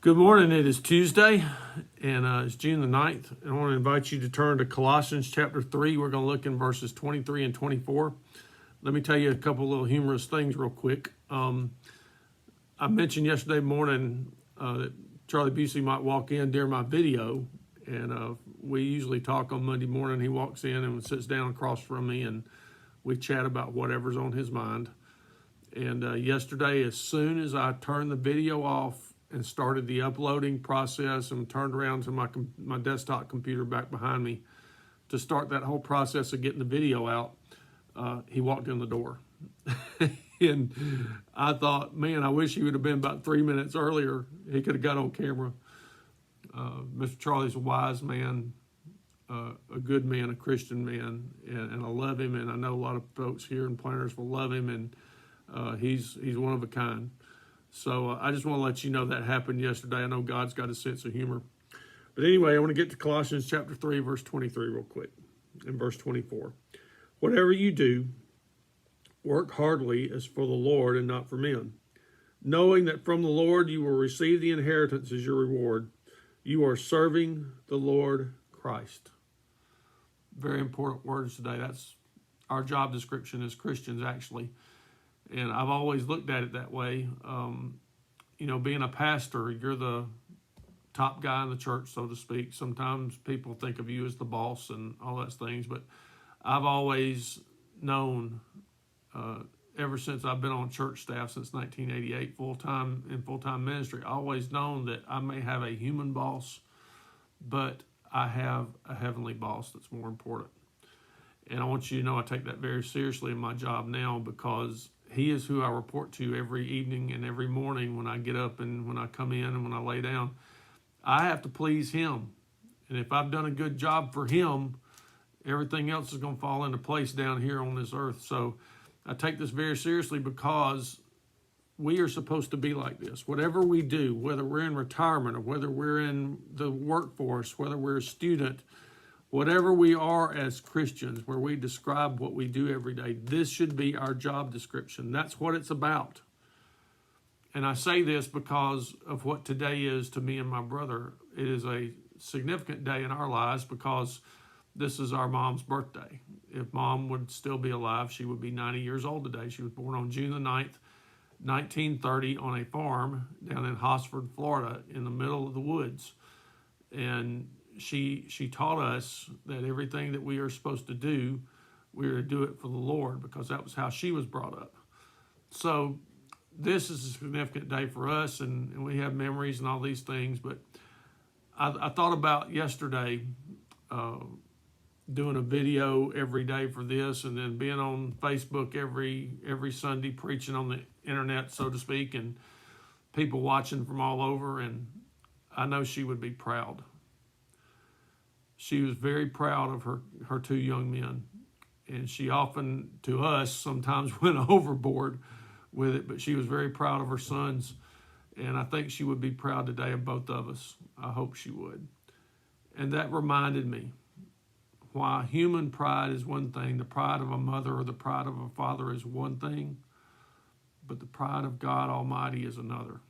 Good morning. It is Tuesday, and it's June the 9th. And I want to invite you to turn to Colossians chapter 3. We're going to look in verses 23 and 24. Let me tell you a couple little humorous things real quick. I mentioned yesterday morning that Charlie Busey might walk in during my video, and we usually talk on Monday morning. He walks in and sits down across from me, and we chat about whatever's on his mind. And yesterday, as soon as I turned the video off and started the uploading process and turned around to my desktop computer back behind me to start that whole process of getting the video out, he walked in the door. And I thought, man, I wish he would have been about 3 minutes earlier. He could have got on camera. Mr. Charlie's a wise man, a good man, a Christian man, and I love him, and I know a lot of folks here in Planters will love him, and he's one of a kind. So I just want to let you know that happened yesterday. I know God's got a sense of humor. But anyway, I want to get to Colossians chapter 3, verse 23 real quick, and verse 24. Whatever you do, work heartily as for the Lord and not for men, knowing that from the Lord you will receive the inheritance as your reward. You are serving the Lord Christ. Very important words today. That's our job description as Christians, actually. And I've always looked at it that way. Being a pastor, you're the top guy in the church, so to speak. Sometimes people think of you as the boss and all those things. But I've always known, ever since I've been on church staff since 1988, full-time ministry, I always known that I may have a human boss, but I have a heavenly boss that's more important. And I want you to know I take that very seriously in my job now, because he is who I report to every evening and every morning when I get up and when I come in and when I lay down. I have to please him. And if I've done a good job for him, everything else is going to fall into place down here on this earth. So I take this very seriously, because we are supposed to be like this. Whatever we do, whether we're in retirement or whether we're in the workforce, whether we're a student, whatever we are as Christians, where we describe what we do every day, this should be our job description. That's what it's about. And I say this because of what today is to me and my brother. It is a significant day in our lives because this is our mom's birthday. If mom would still be alive, she would be 90 years old today. She was born on June the 9th, 1930 on a farm down in Hosford, Florida, in the middle of the woods. And she taught us that everything that we are supposed to do, we are to do it for the Lord, because that was how she was brought up. So this is a significant day for us, and we have memories and all these things. But I thought about yesterday doing a video every day for this, and then being on Facebook every Sunday preaching on the internet, so to speak, and people watching from all over. And I know she would be proud. She was very proud of her two young men. And she often, to us, sometimes went overboard with it, but she was very proud of her sons. And I think she would be proud today of both of us. I hope she would. And that reminded me why human pride is one thing. The pride of a mother or the pride of a father is one thing, but the pride of God Almighty is another.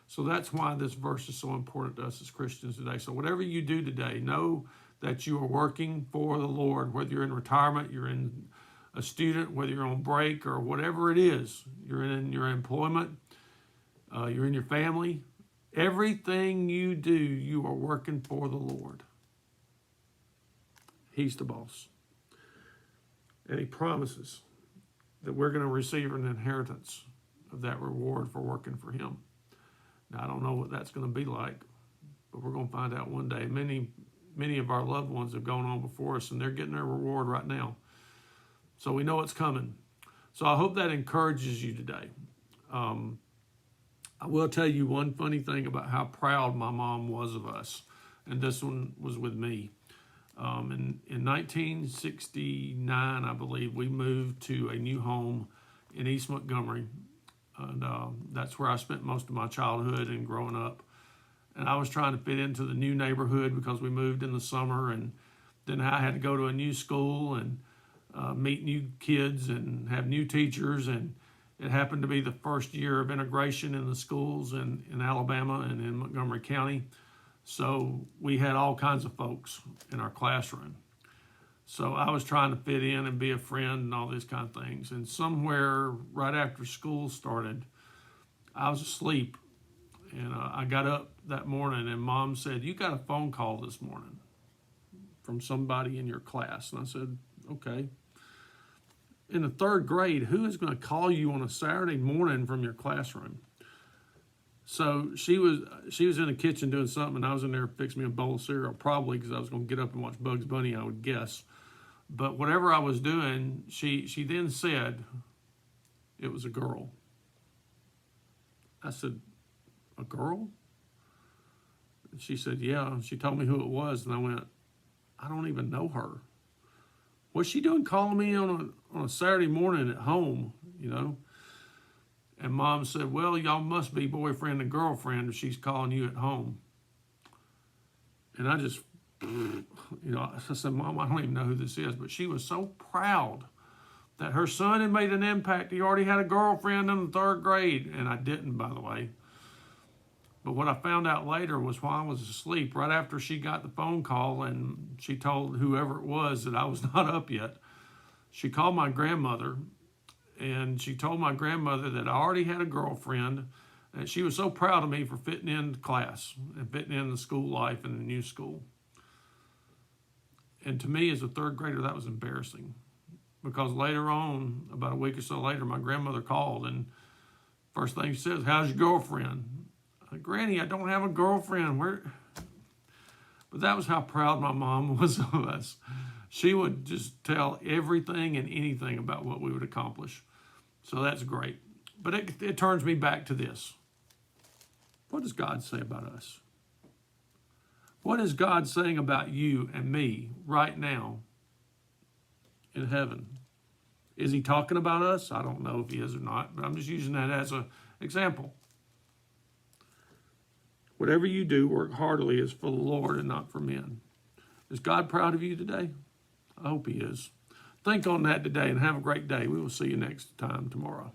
So that's why this verse is so important to us as Christians today. So whatever you do today, know that you are working for the Lord, whether you're in retirement, you're in a student, whether you're on break or whatever it is, you're in your employment, you're in your family. Everything you do, you are working for the Lord. He's the boss. And he promises that we're going to receive an inheritance of that reward for working for him. Now, I don't know what that's going to be like, but we're going to find out one day. Many of our loved ones have gone on before us, and they're getting their reward right now. So we know it's coming. So I hope that encourages you today. I will tell you one funny thing about how proud my mom was of us, and this one was with me. In 1969, I believe, we moved to a new home in East Montgomery. And that's where I spent most of my childhood and growing up. And I was trying to fit into the new neighborhood because we moved in the summer. And then I had to go to a new school and meet new kids and have new teachers. And It happened to be the first year of integration in the schools in Alabama and in Montgomery County. So we had all kinds of folks in our classroom. So I was trying to fit in and be a friend and all these kind of things. And somewhere right after school started, I was asleep. And I got up that morning and Mom said, "You got a phone call this morning from somebody in your class." And I said, "Okay." In the third grade, who is going to call you on a Saturday morning from your classroom? So she was in the kitchen doing something, and I was in there fixing me a bowl of cereal, probably because I was going to get up and watch Bugs Bunny, I would guess. But whatever I was doing, she then said it was a girl. I said, "A girl?" And she said, "Yeah." She told me who it was, and I went, "I don't even know her. What's she doing calling me on a Saturday morning at home, you know?" And Mom said, "Well, y'all must be boyfriend and girlfriend if she's calling you at home." And I just, I said, "Mom, I don't even know who this is." But she was so proud that her son had made an impact. He already had a girlfriend in the third grade, and I didn't, by the way. But what I found out later was while I was asleep, right after she got the phone call and she told whoever it was that I was not up yet, she called my grandmother and she told my grandmother that I already had a girlfriend, and she was so proud of me for fitting into class and fitting in the school life and the new school. And to me, as a third grader, that was embarrassing, because later on, about a week or so later, my grandmother called, and first thing she says, "How's your girlfriend?" "Granny, I don't have a girlfriend." But that was how proud my mom was of us. She would just tell everything and anything about what we would accomplish. So that's great. But it turns me back to this. What does God say about us? What is God saying about you and me right now in heaven? Is he talking about us? I don't know if he is or not, but I'm just using that as an example. Whatever you do, work heartily as for the Lord and not for men. Is God proud of you today? I hope he is. Think on that today and have a great day. We will see you next time tomorrow.